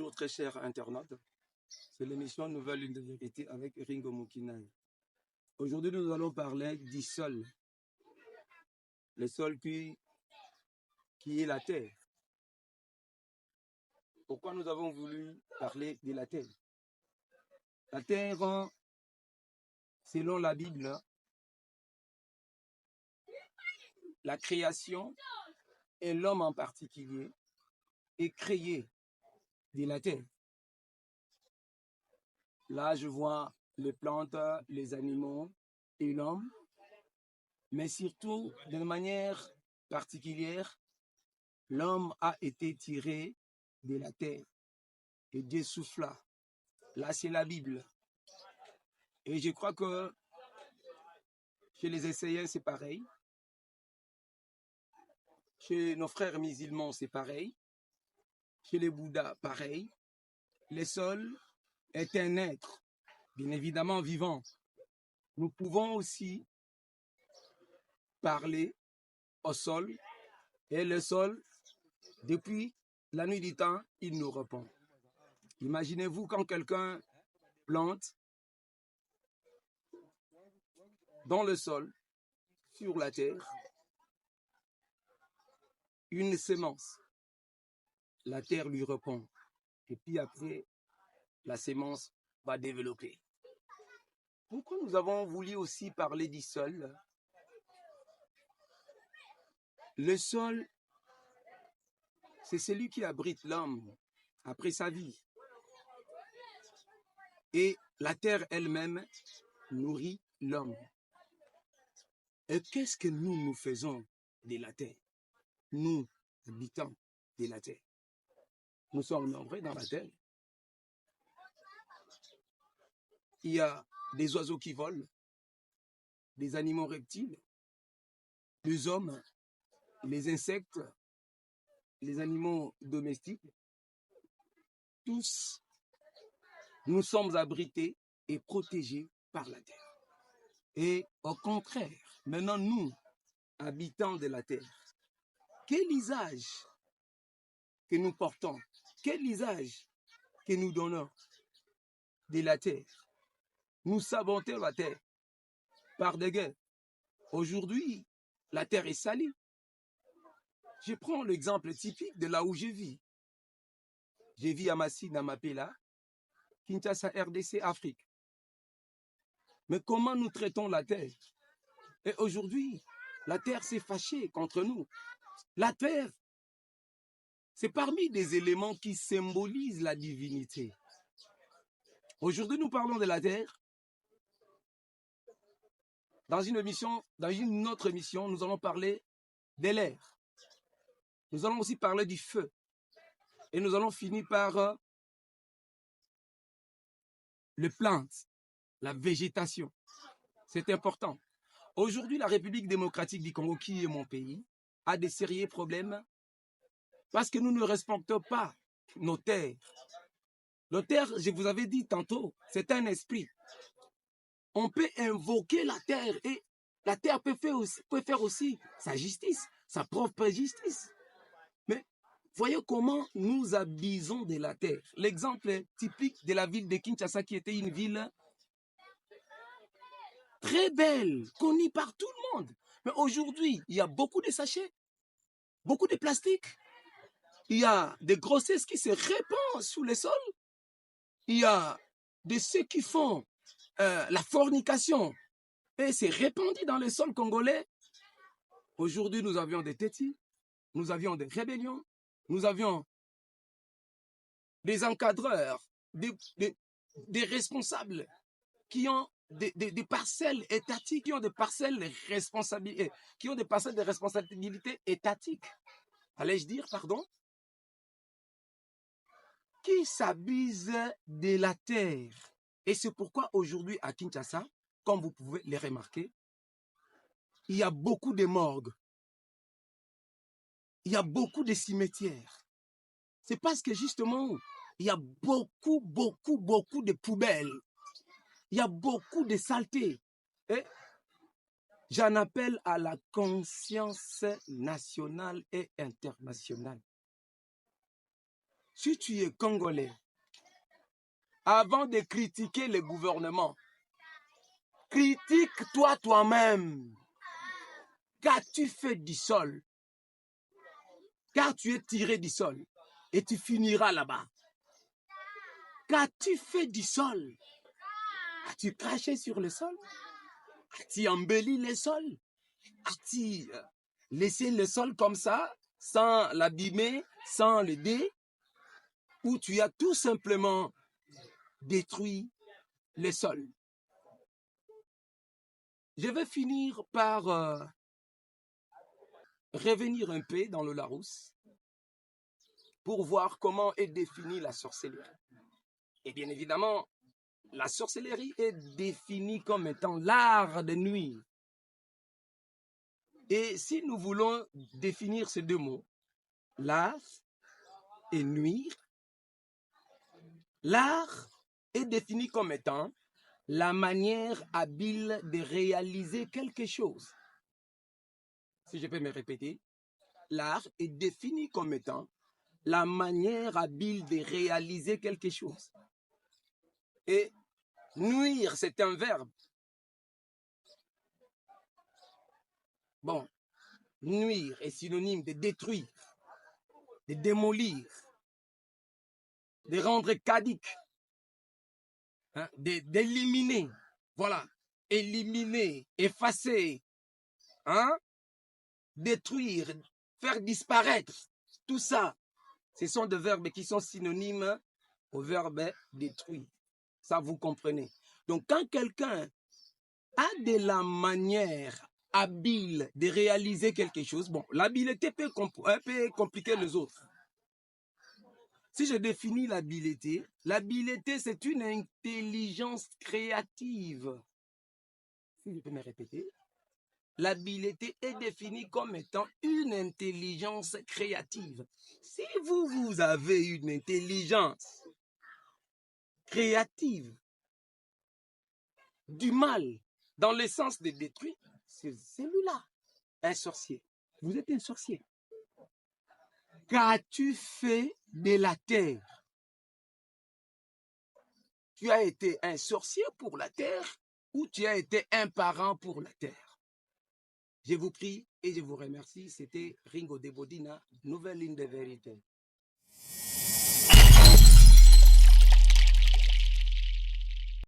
Bonjour très chers internautes, c'est l'émission Nouvelle Lune de Vérité avec Ringo Mukinaï. Aujourd'hui nous allons parler du sol, le sol qui est la terre. Pourquoi nous avons voulu parler de la terre? La terre, selon la Bible, la création et l'homme en particulier est créé de la terre. Là, je vois les plantes, les animaux et l'homme, mais surtout, d'une manière particulière, l'homme a été tiré de la terre et Dieu souffla. Là, c'est la Bible. Et je crois que chez les Essayens, c'est pareil. Chez nos frères musulmans, c'est pareil. Chez les Bouddhas, pareil. Le sol est un être, bien évidemment vivant. Nous pouvons aussi parler au sol et le sol, depuis la nuit du temps, il nous répond. Imaginez-vous quand quelqu'un plante dans le sol, sur la terre, une sémence. La terre lui répond. Et puis après, la sémence va développer. Pourquoi nous avons voulu aussi parler du sol? Le sol, c'est celui qui abrite l'homme après sa vie. Et la terre elle-même nourrit l'homme. Et qu'est-ce que nous faisons de la terre? Nous, habitants de la terre. Nous sommes nombreux dans la terre. Il y a des oiseaux qui volent, des animaux reptiles, des hommes, les insectes, les animaux domestiques. Tous, nous sommes abrités et protégés par la terre. Et au contraire, maintenant nous, habitants de la terre, quel usage que nous portons, quel usage que nous donnons de la terre? Nous sabotons la terre par des guerres. Aujourd'hui, la terre est salie. Je prends l'exemple typique de là où je vis. Je vis à Massi, dans Mapela, Kinshasa, RDC, Afrique. Mais comment nous traitons la terre? Et aujourd'hui, la terre s'est fâchée contre nous. La terre, c'est parmi des éléments qui symbolisent la divinité. Aujourd'hui, nous parlons de la terre. Dans une autre émission, nous allons parler de l'air. Nous allons aussi parler du feu. Et nous allons finir par les plantes, la végétation. C'est important. Aujourd'hui, la République démocratique du Congo, qui est mon pays, a des sérieux problèmes parce que nous ne respectons pas nos terres. Nos terres, je vous avais dit tantôt, c'est un esprit. On peut invoquer la terre et la terre peut faire aussi sa justice, sa propre justice. Mais voyez comment nous abusons de la terre. L'exemple typique de la ville de Kinshasa, qui était une ville très belle, connue par tout le monde. Mais aujourd'hui, il y a beaucoup de sachets, beaucoup de plastique. Il y a des grossesses qui se répandent sous les sols. Il y a de ceux qui font la fornication et c'est répandu dans les sols congolais. Aujourd'hui, nous avions des tétis, nous avions des rébellions, nous avions des encadreurs, des responsables qui ont des parcelles étatiques, qui ont des parcelles de responsabilité, étatiques. Allais-je dire, pardon? Qui s'abusent de la terre. Et c'est pourquoi aujourd'hui à Kinshasa, comme vous pouvez le remarquer, il y a beaucoup de morgues. Il y a beaucoup de cimetières. C'est parce que justement, il y a beaucoup de poubelles. Il y a beaucoup de saletés. Et j'en appelle à la conscience nationale et internationale. si tu es Congolais, avant de critiquer le gouvernement, critique-toi toi-même. Qu'as-tu fait du sol? Car tu es tiré du sol et tu finiras là-bas. Qu'as-tu fait du sol? As-tu craché sur le sol? As-tu embelli le sol? As-tu laissé le sol comme ça, sans l'abîmer, sans le dé? Ou tu as tout simplement détruit le sol? Je vais finir par revenir un peu dans le Larousse pour voir comment est définie la sorcellerie. Et bien évidemment, la sorcellerie est définie comme étant l'art de nuire. Et si nous voulons définir ces deux mots, l'art et nuire, l'art est défini comme étant la manière habile de réaliser quelque chose. Si je peux me répéter, l'art est défini comme étant la manière habile de réaliser quelque chose. Et nuire, c'est un verbe. Bon, nuire est synonyme de détruire, de démolir, de rendre caduque, hein, d'éliminer. Voilà, éliminer, effacer, hein, détruire, faire disparaître. Tout ça, ce sont des verbes qui sont synonymes au verbe détruire. Ça, vous comprenez. Donc, quand quelqu'un a de la manière habile de réaliser quelque chose, bon, l'habileté peut compliquer les autres. Si je définis l'habileté, c'est une intelligence créative. Si je peux me répéter, l'habileté est définie comme étant une intelligence créative. Si vous avez une intelligence créative du mal dans le sens de détruire, c'est celui-là, un sorcier. Vous êtes un sorcier. Qu'as-tu fait de la terre? Tu as été un sorcier pour la terre ou tu as été un parent pour la terre? Je vous prie et je vous remercie. C'était Ringo Debodina, Nouvelle Ligne de Vérité.